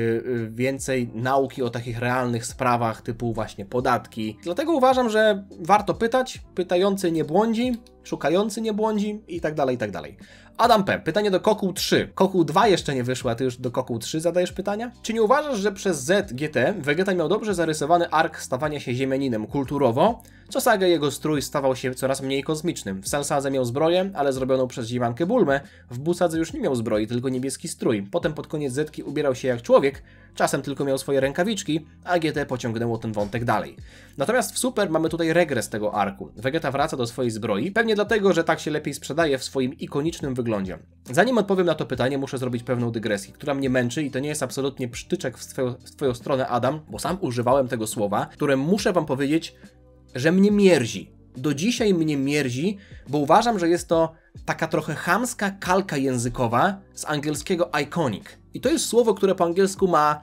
więcej nauki o takich realnych sprawach typu właśnie podatki. Dlatego uważam, że warto pytać, pytający nie błądzi, szukający nie błądzi i tak dalej, i tak dalej. Adam P. Pytanie do Kokuł 3. Kokuł 2 jeszcze nie wyszła, a ty już do Kokuł 3 zadajesz pytania? Czy nie uważasz, że przez ZGT Vegeta miał dobrze zarysowany ark stawania się ziemianinem kulturowo? Co Sage jego strój stawał się coraz mniej kosmicznym. W Salsadze miał zbroję, ale zrobioną przez Zimankę Bulmę. W Busadze już nie miał zbroi, tylko niebieski strój. Potem pod koniec Zetki ubierał się jak człowiek, czasem tylko miał swoje rękawiczki, a GT pociągnęło ten wątek dalej. Natomiast w Super mamy tutaj regres tego arku. Vegeta wraca do swojej zbroi, pewnie dlatego, że tak się lepiej sprzedaje w swoim ikonicznym wyglądzie. Zanim odpowiem na to pytanie, muszę zrobić pewną dygresję, która mnie męczy i to nie jest absolutnie przytyczek w twoją stronę, Adam, bo sam używałem tego słowa, które muszę wam powiedzieć, że mnie mierzi. Do dzisiaj mnie mierzi, bo uważam, że jest to taka trochę chamska kalka językowa z angielskiego iconic. I to jest słowo, które po angielsku ma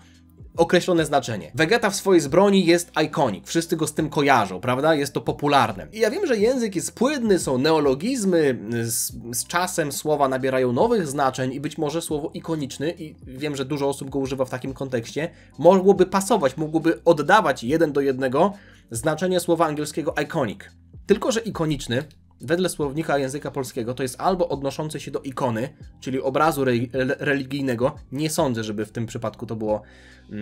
określone znaczenie. Vegeta w swojej zbroi jest iconic, wszyscy go z tym kojarzą, prawda? Jest to popularne. I ja wiem, że język jest płynny, są neologizmy, z czasem słowa nabierają nowych znaczeń i być może słowo ikoniczny, i wiem, że dużo osób go używa w takim kontekście, mogłoby pasować, mogłoby oddawać 1 do 1 znaczenie słowa angielskiego iconic. Tylko że ikoniczny, wedle słownika języka polskiego, to jest albo odnoszący się do ikony, czyli obrazu religijnego, nie sądzę, żeby w tym przypadku to było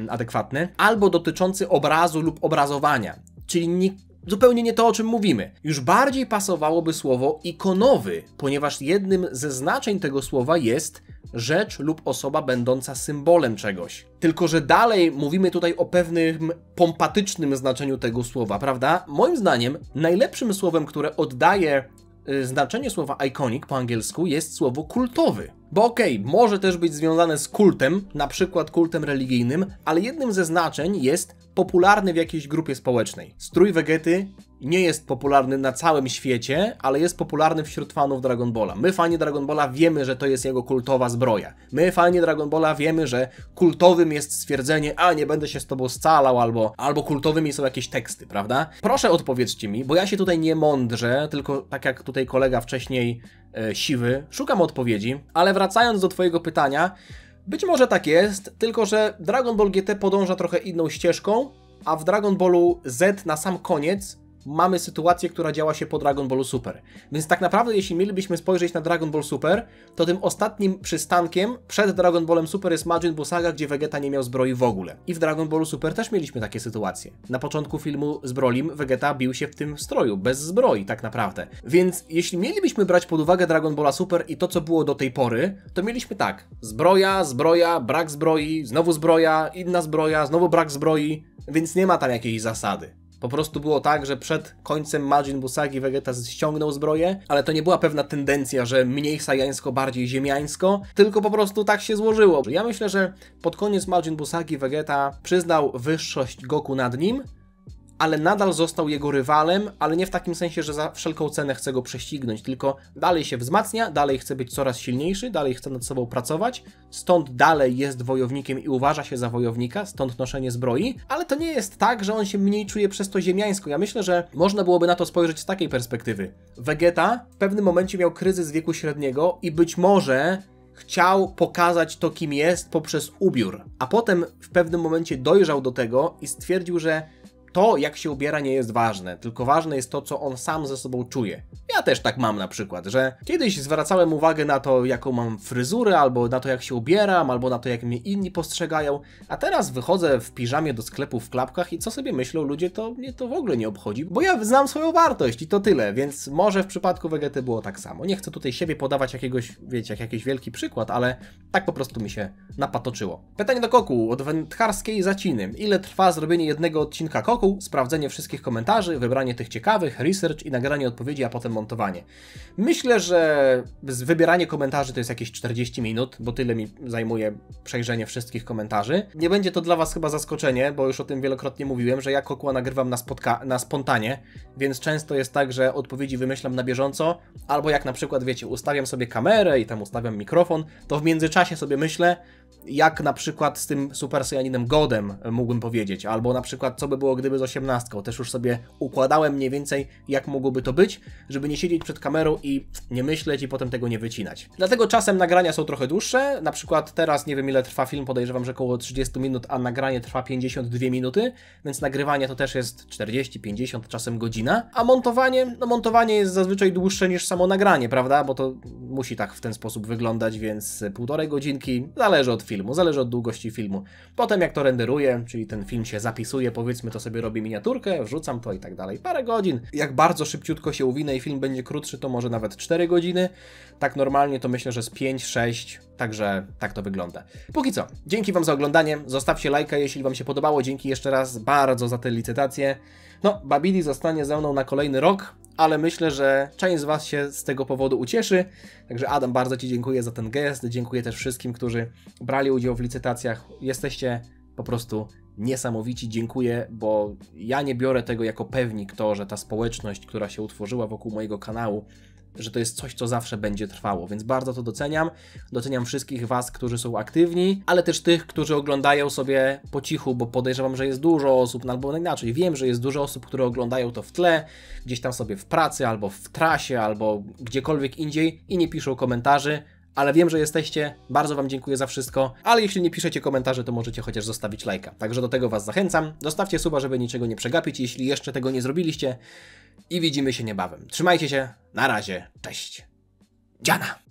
adekwatne, albo dotyczący obrazu lub obrazowania, czyli zupełnie nie to, o czym mówimy. Już bardziej pasowałoby słowo ikonowy, ponieważ jednym ze znaczeń tego słowa jest rzecz lub osoba będąca symbolem czegoś. Tylko że dalej mówimy tutaj o pewnym pompatycznym znaczeniu tego słowa, prawda? Moim zdaniem najlepszym słowem, które oddaje znaczenie słowa iconic po angielsku jest słowo kultowy. Bo okej, może też być związane z kultem, na przykład kultem religijnym, ale jednym ze znaczeń jest popularny w jakiejś grupie społecznej. Strój Vegety nie jest popularny na całym świecie, ale jest popularny wśród fanów Dragon Balla. My, fani Dragon Balla, wiemy, że to jest jego kultowa zbroja. My, fani Dragon Balla, wiemy, że kultowym jest stwierdzenie, nie będę się z tobą scalał, albo kultowymi są jakieś teksty, prawda? Proszę odpowiedzcie mi, bo ja się tutaj nie mądrzę, tylko tak jak tutaj kolega wcześniej, Siwy, szukam odpowiedzi, ale wracając do twojego pytania, być może tak jest, tylko że Dragon Ball GT podąża trochę inną ścieżką, a w Dragon Ballu Z na sam koniec mamy sytuację, która działa się po Dragon Ballu Super. Więc tak naprawdę, jeśli mielibyśmy spojrzeć na Dragon Ball Super, to tym ostatnim przystankiem przed Dragon Ballem Super jest Majin Buu Saga, gdzie Vegeta nie miał zbroi w ogóle. I w Dragon Ballu Super też mieliśmy takie sytuacje. Na początku filmu z Brolim Vegeta bił się w tym stroju, bez zbroi tak naprawdę. Więc jeśli mielibyśmy brać pod uwagę Dragon Balla Super i to, co było do tej pory, to mieliśmy tak: zbroja, brak zbroi, znowu zbroja, inna zbroja, znowu brak zbroi, więc nie ma tam jakiejś zasady. Po prostu było tak, że przed końcem Majin Buu Sagi Vegeta ściągnął zbroję, ale to nie była pewna tendencja, że mniej sajańsko, bardziej ziemiańsko, tylko po prostu tak się złożyło. Ja myślę, że pod koniec Majin Buu Sagi Vegeta przyznał wyższość Goku nad nim, ale nadal został jego rywalem, ale nie w takim sensie, że za wszelką cenę chce go prześcignąć, tylko dalej się wzmacnia, dalej chce być coraz silniejszy, dalej chce nad sobą pracować, stąd dalej jest wojownikiem i uważa się za wojownika, stąd noszenie zbroi, ale to nie jest tak, że on się mniej czuje przez to ziemiańsko. Ja myślę, że można byłoby na to spojrzeć z takiej perspektywy. Vegeta w pewnym momencie miał kryzys wieku średniego i być może chciał pokazać to, kim jest poprzez ubiór, a potem w pewnym momencie dojrzał do tego i stwierdził, że to, jak się ubiera, nie jest ważne, tylko ważne jest to, co on sam ze sobą czuje. Ja też tak mam na przykład, że kiedyś zwracałem uwagę na to, jaką mam fryzurę, albo na to, jak się ubieram, albo na to, jak mnie inni postrzegają, a teraz wychodzę w piżamie do sklepu w klapkach i co sobie myślą ludzie, to mnie to w ogóle nie obchodzi, bo ja znam swoją wartość i to tyle, więc może w przypadku Vegety było tak samo. Nie chcę tutaj siebie podawać jakiegoś, wiecie, jak jakiś wielki przykład, ale tak po prostu mi się napatoczyło. Pytanie do Koku od wędkarskiej zaciny. Ile trwa zrobienie jednego odcinka Koku? Sprawdzenie wszystkich komentarzy, wybranie tych ciekawych, research i nagranie odpowiedzi, a potem montowanie. Myślę, że wybieranie komentarzy to jest jakieś 40 minut, bo tyle mi zajmuje przejrzenie wszystkich komentarzy. Nie będzie to dla Was chyba zaskoczenie, bo już o tym wielokrotnie mówiłem, że ja Kokła nagrywam na spontanie, więc często jest tak, że odpowiedzi wymyślam na bieżąco, albo jak na przykład, wiecie, ustawiam sobie kamerę i tam ustawiam mikrofon, to w międzyczasie sobie myślę, jak na przykład z tym Super Saiyaninem Godem mógłbym powiedzieć, albo na przykład co by było, gdyby z 18. Też już sobie układałem mniej więcej, jak mogłoby to być, żeby nie siedzieć przed kamerą i nie myśleć i potem tego nie wycinać. Dlatego czasem nagrania są trochę dłuższe, na przykład teraz nie wiem ile trwa film, podejrzewam, że około 30 minut, a nagranie trwa 52 minuty, więc nagrywanie to też jest 40, 50, czasem godzina, a montowanie, no montowanie jest zazwyczaj dłuższe niż samo nagranie, prawda, bo to musi tak w ten sposób wyglądać, więc 1,5 godzinki, zależy od filmu, zależy od długości filmu. Potem jak to renderuję, czyli ten film się zapisuje, powiedzmy, to sobie robię miniaturkę, wrzucam to i tak dalej. Parę godzin. Jak bardzo szybciutko się uwinę i film będzie krótszy, to może nawet 4 godziny. Tak normalnie to myślę, że z 5-6, także tak to wygląda. Póki co, dzięki Wam za oglądanie, zostawcie lajka, jeśli Wam się podobało, dzięki jeszcze raz bardzo za tę licytację. No, Babidi zostanie ze mną na kolejny rok, ale myślę, że część z Was się z tego powodu ucieszy. Także Adam, bardzo Ci dziękuję za ten gest, dziękuję też wszystkim, którzy brali udział w licytacjach. Jesteście po prostu niesamowici, dziękuję, bo ja nie biorę tego jako pewnik to, że ta społeczność, która się utworzyła wokół mojego kanału, że to jest coś, co zawsze będzie trwało, więc bardzo to doceniam. Doceniam wszystkich Was, którzy są aktywni, ale też tych, którzy oglądają sobie po cichu, bo podejrzewam, że jest dużo osób, albo inaczej, wiem, że jest dużo osób, które oglądają to w tle, gdzieś tam sobie w pracy, albo w trasie, albo gdziekolwiek indziej i nie piszą komentarzy, ale wiem, że jesteście, bardzo Wam dziękuję za wszystko, ale jeśli nie piszecie komentarzy, to możecie chociaż zostawić lajka. Także do tego Was zachęcam, zostawcie suba, żeby niczego nie przegapić, jeśli jeszcze tego nie zrobiliście i widzimy się niebawem. Trzymajcie się, na razie, cześć. Dziana!